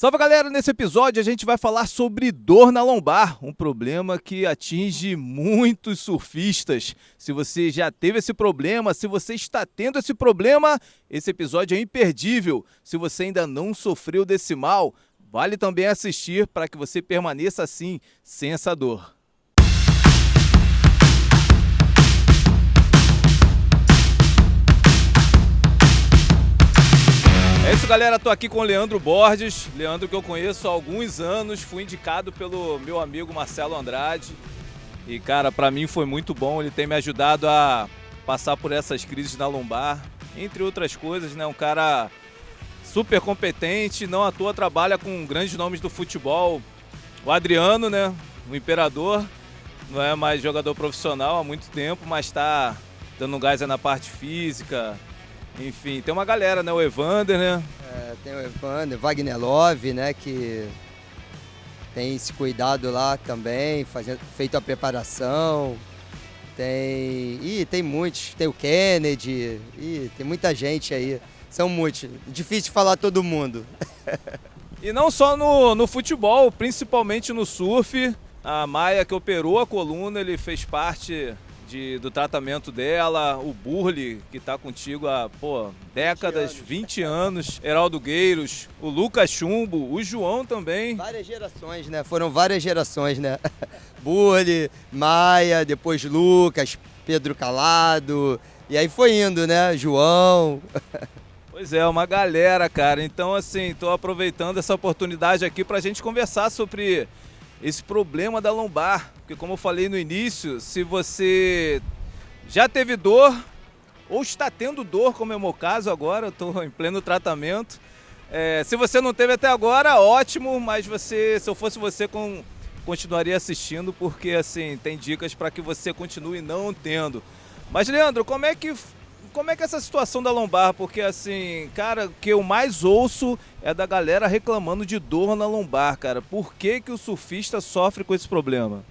Salve galera, nesse episódio a gente vai falar sobre dor na lombar, um problema que atinge muitos surfistas. Se você já teve esse problema, se você está tendo esse problema, esse episódio é imperdível. Se você ainda não sofreu desse mal, vale também assistir para que você permaneça assim, sem essa dor. É isso, galera, tô aqui com o Leandro Borges, Leandro que eu conheço há alguns anos, fui indicado pelo meu amigo Marcelo Andrade e, cara, pra mim foi muito bom, ele tem me ajudado a passar por essas crises na lombar, entre outras coisas, né, um cara super competente, não à toa trabalha com grandes nomes do futebol, o Adriano, né, o Imperador, não é mais jogador profissional há muito tempo, mas tá dando um gás aí na parte física. Enfim, tem uma galera, né? O Evander, né? Tem o Evander, Wagner Love, né? Que tem esse cuidado lá também, feito a preparação. Tem muitos. Tem o Kennedy. Tem muita gente aí. São muitos. Difícil falar todo mundo. E não só no futebol, principalmente no surf. A Maia que operou a coluna, ele fez parte do tratamento dela, o Burli, que tá contigo há, décadas, 20 anos, Heraldo Gueiros, o Lucas Chumbo, o João também. Várias gerações, né? Foram várias gerações, né? Burli, Maia, depois Lucas, Pedro Calado, e aí foi indo, né? João. Pois é, uma galera, cara. Então, assim, tô aproveitando essa oportunidade aqui pra gente conversar sobre esse problema da lombar, porque como eu falei no início, se você já teve dor ou está tendo dor, como é o meu caso agora, eu estou em pleno tratamento, se você não teve até agora, ótimo, mas se eu fosse você, continuaria assistindo, porque assim, tem dicas para que você continue não tendo. Mas Leandro, como é que essa situação da lombar? Porque assim, cara, o que eu mais ouço é da galera reclamando de dor na lombar, cara. Por que o surfista sofre com esse problema?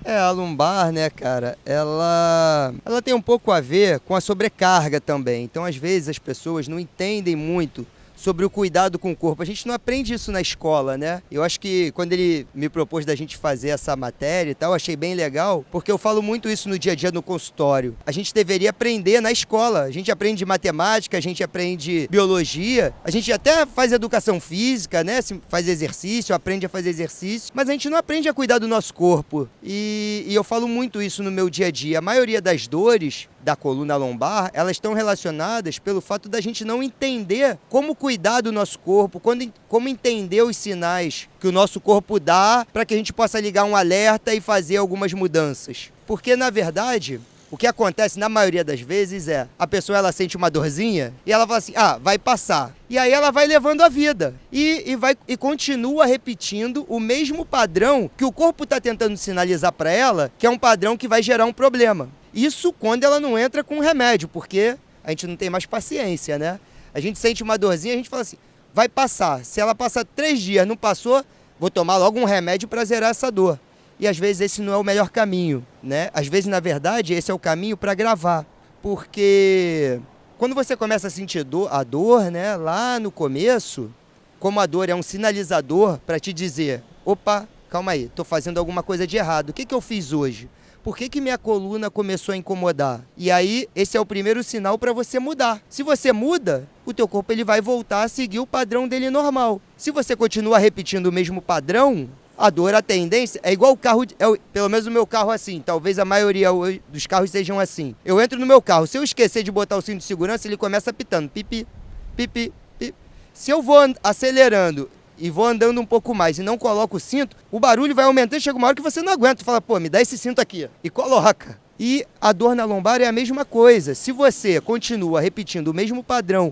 A lombar, né, cara, ela tem um pouco a ver com a sobrecarga também. Então, às vezes, as pessoas não entendem muito sobre o cuidado com o corpo. A gente não aprende isso na escola, né? Eu acho que quando ele me propôs da gente fazer essa matéria e tal, eu achei bem legal, porque eu falo muito isso no dia a dia no consultório. A gente deveria aprender na escola. A gente aprende matemática, a gente aprende biologia, a gente até faz educação física, né? Faz exercício, aprende a fazer exercício, mas a gente não aprende a cuidar do nosso corpo. E eu falo muito isso no meu dia a dia. A maioria das dores da coluna lombar, elas estão relacionadas pelo fato da gente não entender como cuidar do nosso corpo, como entender os sinais que o nosso corpo dá para que a gente possa ligar um alerta e fazer algumas mudanças. Porque, na verdade, o que acontece na maioria das vezes é a pessoa ela sente uma dorzinha e ela fala assim, vai passar. E aí ela vai levando a vida e continua repetindo o mesmo padrão que o corpo está tentando sinalizar para ela, que é um padrão que vai gerar um problema. Isso quando ela não entra com remédio, porque a gente não tem mais paciência, né? A gente sente uma dorzinha, a gente fala assim, vai passar. Se ela passar 3 dias, não passou, vou tomar logo um remédio para zerar essa dor. E às vezes esse não é o melhor caminho, né? Às vezes, na verdade, esse é o caminho para gravar. Porque quando você começa a sentir a dor, né, lá no começo, como a dor é um sinalizador para te dizer, opa, calma aí, estou fazendo alguma coisa de errado. O que eu fiz hoje? Por que minha coluna começou a incomodar? E aí, esse é o primeiro sinal para você mudar. Se você muda, o teu corpo ele vai voltar a seguir o padrão dele normal. Se você continua repetindo o mesmo padrão, a dor, a tendência, é igual o carro, pelo menos o meu carro assim, talvez a maioria dos carros sejam assim. Eu entro no meu carro, se eu esquecer de botar o cinto de segurança, ele começa apitando, pipi, pipi, pipi. Se eu vou acelerando e vou andando um pouco mais e não coloco o cinto, o barulho vai aumentando e chega uma hora que você não aguenta. Tu fala, me dá esse cinto aqui. E coloca. E a dor na lombar é a mesma coisa. Se você continua repetindo o mesmo padrão,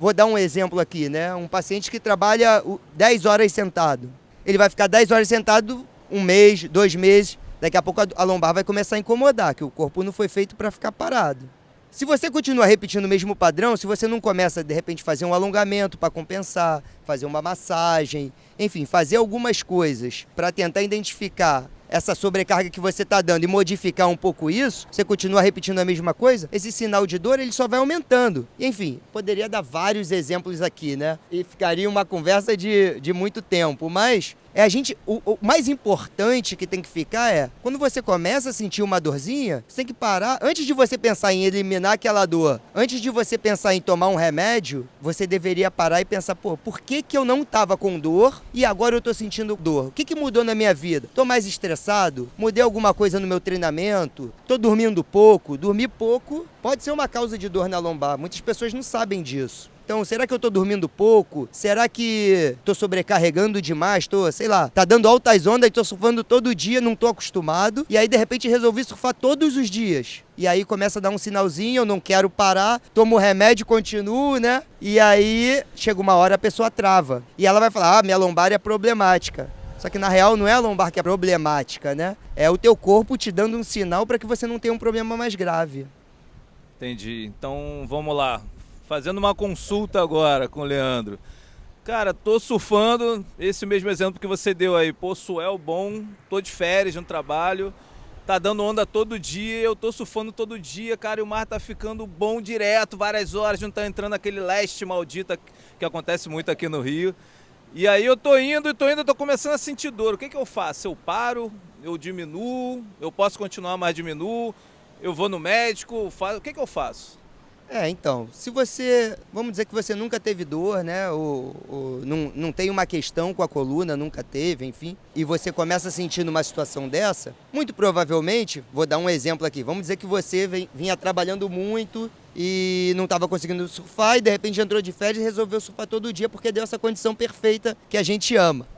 vou dar um exemplo aqui, né? Um paciente que trabalha 10 horas sentado. Ele vai ficar 10 horas sentado 1 mês, 2 meses. Daqui a pouco a lombar vai começar a incomodar, que o corpo não foi feito para ficar parado. Se você continua repetindo o mesmo padrão, se você não começa, de repente, fazer um alongamento para compensar, fazer uma massagem, enfim, fazer algumas coisas para tentar identificar essa sobrecarga que você está dando e modificar um pouco isso, você continua repetindo a mesma coisa, esse sinal de dor ele só vai aumentando. E, enfim, poderia dar vários exemplos aqui, né? E ficaria uma conversa de muito tempo, mas o mais importante que tem que ficar é, quando você começa a sentir uma dorzinha, você tem que parar, antes de você pensar em eliminar aquela dor, antes de você pensar em tomar um remédio, você deveria parar e pensar, pô, por que eu não estava com dor e agora eu tô sentindo dor? O que mudou na minha vida? Tô mais estressado? Mudei alguma coisa no meu treinamento? Tô dormindo pouco? Dormir pouco pode ser uma causa de dor na lombar, muitas pessoas não sabem disso. Então, será que eu tô dormindo pouco? Será que tô sobrecarregando demais? Tá dando altas ondas e tô surfando todo dia, não tô acostumado. E aí, de repente, resolvi surfar todos os dias. E aí começa a dar um sinalzinho, eu não quero parar, tomo remédio, continuo, né? E aí, chega uma hora, a pessoa trava. E ela vai falar, minha lombar é problemática. Só que na real não é a lombar que é problemática, né? É o teu corpo te dando um sinal para que você não tenha um problema mais grave. Entendi. Então, vamos lá. Fazendo uma consulta agora com o Leandro. Cara, tô surfando, esse mesmo exemplo que você deu aí. Pô, suel bom, tô de férias no trabalho, tá dando onda todo dia, eu tô surfando todo dia, cara, e o mar tá ficando bom direto, várias horas, não tá entrando aquele leste maldito que acontece muito aqui no Rio. E aí eu tô indo, tô começando a sentir dor. O que eu faço? Eu paro, eu diminuo, eu posso continuar, mas diminuo, eu vou no médico, o que eu faço? Então, se você, vamos dizer que você nunca teve dor, né, ou não tem uma questão com a coluna, nunca teve, enfim, e você começa a sentir numa situação dessa, muito provavelmente, vou dar um exemplo aqui, vamos dizer que você vinha trabalhando muito e não estava conseguindo surfar e de repente entrou de férias e resolveu surfar todo dia porque deu essa condição perfeita que a gente ama.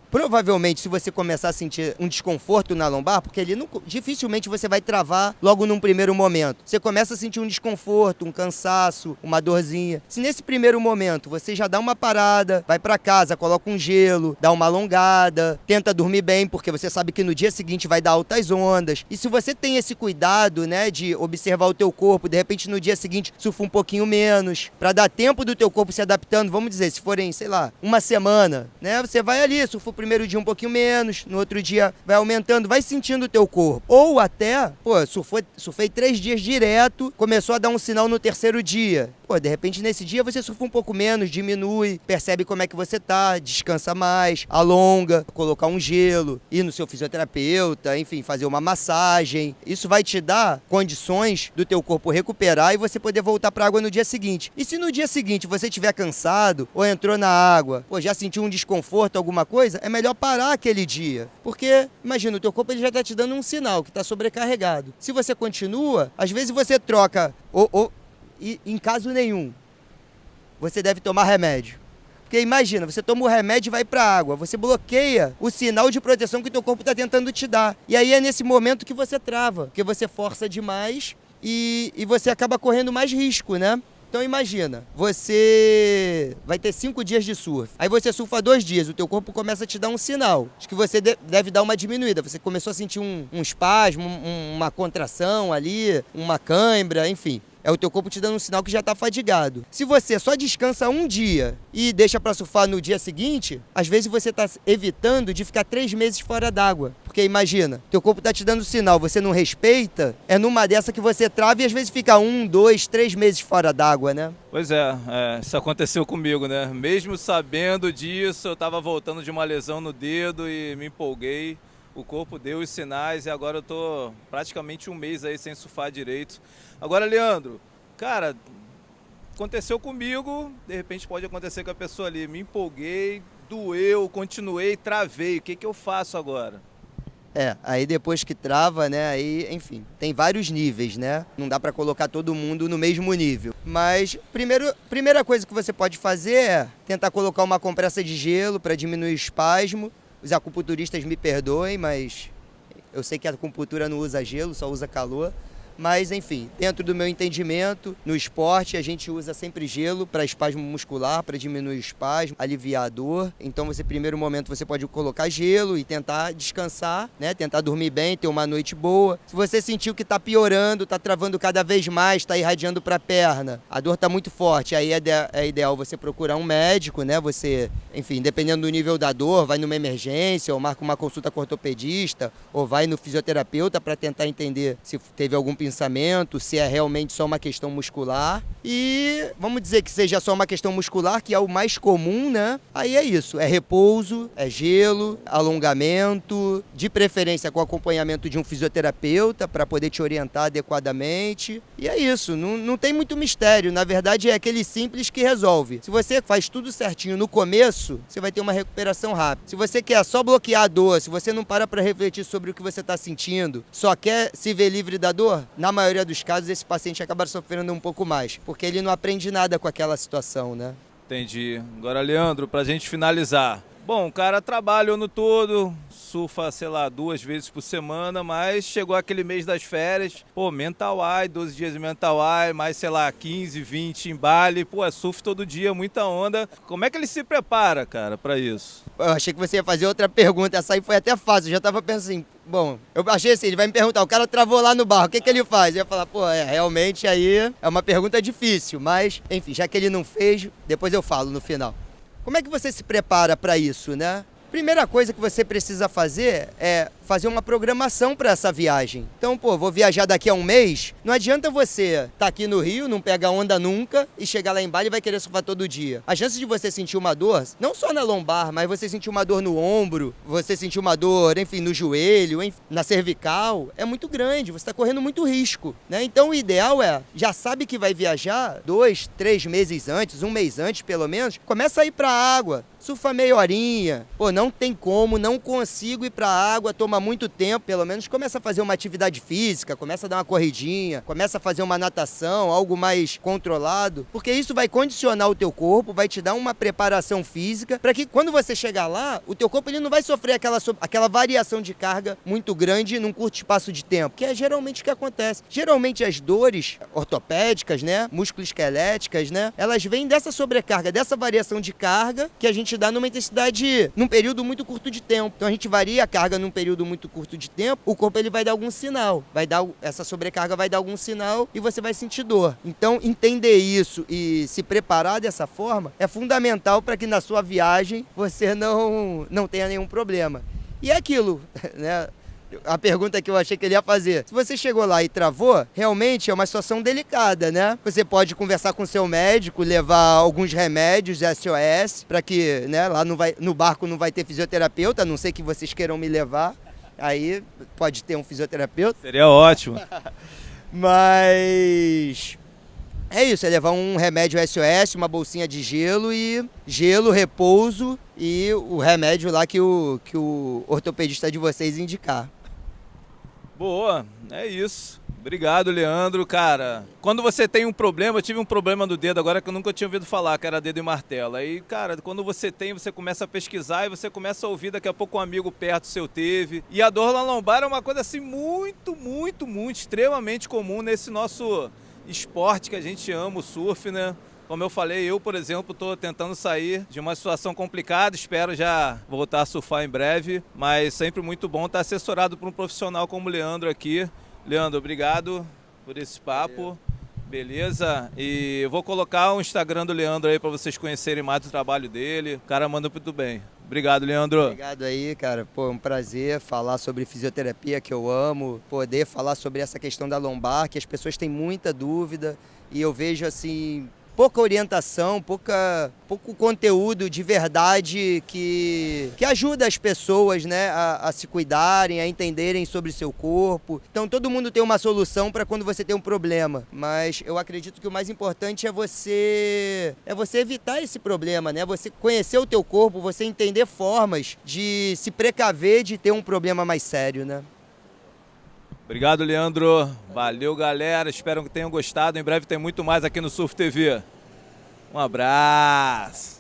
Provavelmente, se você começar a sentir um desconforto na lombar, porque dificilmente você vai travar logo num primeiro momento. Você começa a sentir um desconforto, um cansaço, uma dorzinha. Se nesse primeiro momento você já dá uma parada, vai para casa, coloca um gelo, dá uma alongada, tenta dormir bem, porque você sabe que no dia seguinte vai dar altas ondas. E se você tem esse cuidado, né, de observar o teu corpo, de repente no dia seguinte surfa um pouquinho menos, para dar tempo do teu corpo se adaptando, vamos dizer, se forem, sei lá, uma semana, né, você vai ali, surfa o primeiro dia um pouquinho menos, no outro dia vai aumentando, vai sentindo o teu corpo. Ou até, surfei 3 dias direto, começou a dar um sinal no terceiro dia. De repente nesse dia você surfa um pouco menos, diminui, percebe como é que você tá, descansa mais, alonga, colocar um gelo, ir no seu fisioterapeuta, enfim, fazer uma massagem. Isso vai te dar condições do teu corpo recuperar e você poder voltar para a água no dia seguinte. E se no dia seguinte você estiver cansado ou entrou na água, já sentiu um desconforto, alguma coisa, é melhor parar aquele dia. Porque, imagina, o teu corpo ele já está te dando um sinal que está sobrecarregado. Se você continua, às vezes você troca, e em caso nenhum, você deve tomar remédio. Porque imagina, você toma o remédio e vai para a água, você bloqueia o sinal de proteção que o teu corpo está tentando te dar. E aí é nesse momento que você trava, porque você força demais e você acaba correndo mais risco, né? Então imagina, você vai ter 5 dias de surf, aí você surfa 2 dias, o teu corpo começa a te dar um sinal, de que você deve dar uma diminuída, você começou a sentir um espasmo, uma contração ali, uma cãibra, enfim. É o teu corpo te dando um sinal que já está fadigado. Se você só descansa um dia e deixa para surfar no dia seguinte, às vezes você está evitando de ficar 3 meses fora d'água. Porque imagina, teu corpo está te dando sinal, você não respeita, é numa dessa que você trava e às vezes fica 1, 2, 3 meses fora d'água, né? Pois é, isso aconteceu comigo, né? Mesmo sabendo disso, eu estava voltando de uma lesão no dedo e me empolguei. O corpo deu os sinais e agora eu tô praticamente 1 mês aí sem surfar direito. Agora, Leandro, cara, aconteceu comigo, de repente pode acontecer com a pessoa ali. Me empolguei, doeu, continuei, travei. O que eu faço agora? Aí depois que trava, né, aí, enfim, tem vários níveis, né? Não dá para colocar todo mundo no mesmo nível. Mas, primeira coisa que você pode fazer é tentar colocar uma compressa de gelo para diminuir o espasmo. Os acupunturistas me perdoem, mas eu sei que a acupuntura não usa gelo, só usa calor. Mas, enfim, dentro do meu entendimento, no esporte a gente usa sempre gelo para espasmo muscular, para diminuir o espasmo, aliviar a dor. Então, primeiro momento, você pode colocar gelo e tentar descansar, né? Tentar dormir bem, ter uma noite boa. Se você sentiu que está piorando, está travando cada vez mais, está irradiando para a perna, a dor está muito forte, aí é ideal você procurar um médico, né? Você, enfim, dependendo do nível da dor, vai numa emergência ou marca uma consulta com o ortopedista ou vai no fisioterapeuta para tentar entender se teve algum pensamento, se é realmente só uma questão muscular. E vamos dizer que seja só uma questão muscular, que é o mais comum, né? Aí é isso, é repouso, é gelo, alongamento, de preferência com acompanhamento de um fisioterapeuta para poder te orientar adequadamente. E é isso, não tem muito mistério, na verdade é aquele simples que resolve. Se você faz tudo certinho no começo, você vai ter uma recuperação rápida. Se você quer só bloquear a dor, se você não para refletir sobre o que você está sentindo, só quer se ver livre da dor, na maioria dos casos esse paciente acaba sofrendo um pouco mais, porque ele não aprende nada com aquela situação, né? Entendi. Agora, Leandro, pra gente finalizar. Bom, o cara trabalha o ano todo, surfa, sei lá, 2 vezes por semana, mas chegou aquele mês das férias, pô, mental high, 12 dias de mental high, mais, sei lá, 15, 20 em Bali, pô, é surf todo dia, muita onda. Como é que ele se prepara, cara, pra isso? Eu achei que você ia fazer outra pergunta, essa aí foi até fácil, eu já tava pensando assim, bom, eu achei assim, ele vai me perguntar, o cara travou lá no barro, o que que ele faz? Eu ia falar, pô, realmente aí é uma pergunta difícil, mas, enfim, já que ele não fez, depois eu falo no final. Como é que você se prepara para isso, né? Primeira coisa que você precisa fazer é fazer uma programação para essa viagem. Então, pô, vou viajar daqui a um mês, não adianta você estar aqui no Rio, não pega onda nunca e chegar lá em Bali e vai querer surfar todo dia. A chance de você sentir uma dor, não só na lombar, mas você sentir uma dor no ombro, você sentir uma dor, enfim, no joelho, enfim, na cervical, é muito grande, você está correndo muito risco, né? Então, o ideal já sabe que vai viajar 2, 3 meses antes, um mês antes pelo menos, começa a ir para a água, surfa meia horinha, pô, não tem como, não consigo ir para a água, toma muito tempo, pelo menos começa a fazer uma atividade física, começa a dar uma corridinha, começa a fazer uma natação, algo mais controlado, porque isso vai condicionar o teu corpo, vai te dar uma preparação física, para que quando você chegar lá, o teu corpo ele não vai sofrer aquela variação de carga muito grande num curto espaço de tempo, que é geralmente o que acontece. Geralmente as dores ortopédicas, né, musculoesqueléticas, né, elas vêm dessa sobrecarga, dessa variação de carga que a gente dá numa intensidade, num período muito curto de tempo. Então a gente varia a carga num período muito curto de tempo, o corpo ele vai dar algum sinal, essa sobrecarga vai dar algum sinal e você vai sentir dor. Então entender isso e se preparar dessa forma é fundamental para que na sua viagem você não tenha nenhum problema. E é aquilo, né? A pergunta que eu achei que ele ia fazer. Se você chegou lá e travou, realmente é uma situação delicada, né? Você pode conversar com o seu médico, levar alguns remédios SOS, para que, né, lá no barco não vai ter fisioterapeuta, a não ser que vocês queiram me levar. Aí pode ter um fisioterapeuta. Seria ótimo. Mas é isso, é levar um remédio SOS, uma bolsinha de gelo, repouso e o remédio lá que o ortopedista de vocês indicar. Boa, é isso. Obrigado, Leandro. Cara, quando você tem um problema, eu tive um problema no dedo agora que eu nunca tinha ouvido falar, que era dedo e martelo. Aí, cara, quando você tem, você começa a pesquisar e você começa a ouvir, daqui a pouco um amigo perto seu teve. E a dor na lombar é uma coisa assim muito, muito, muito, extremamente comum nesse nosso esporte que a gente ama, o surf, né? Como eu falei, eu, por exemplo, estou tentando sair de uma situação complicada, espero já voltar a surfar em breve, mas sempre muito bom estar assessorado por um profissional como o Leandro aqui. Leandro, obrigado por esse papo, beleza? E eu vou colocar o Instagram do Leandro aí para vocês conhecerem mais do trabalho dele, o cara manda muito bem. Obrigado, Leandro. Obrigado aí, cara. Pô, é um prazer falar sobre fisioterapia, que eu amo, poder falar sobre essa questão da lombar, que as pessoas têm muita dúvida e eu vejo assim pouca orientação, pouco conteúdo de verdade que ajuda as pessoas, né, a se cuidarem, a entenderem sobre o seu corpo. Então todo mundo tem uma solução para quando você tem um problema, mas eu acredito que o mais importante é você evitar esse problema, né? Você conhecer o teu corpo, você entender formas de se precaver de ter um problema mais sério, né? Obrigado, Leandro. Valeu, galera. Espero que tenham gostado. Em breve tem muito mais aqui no Surf TV. Um abraço.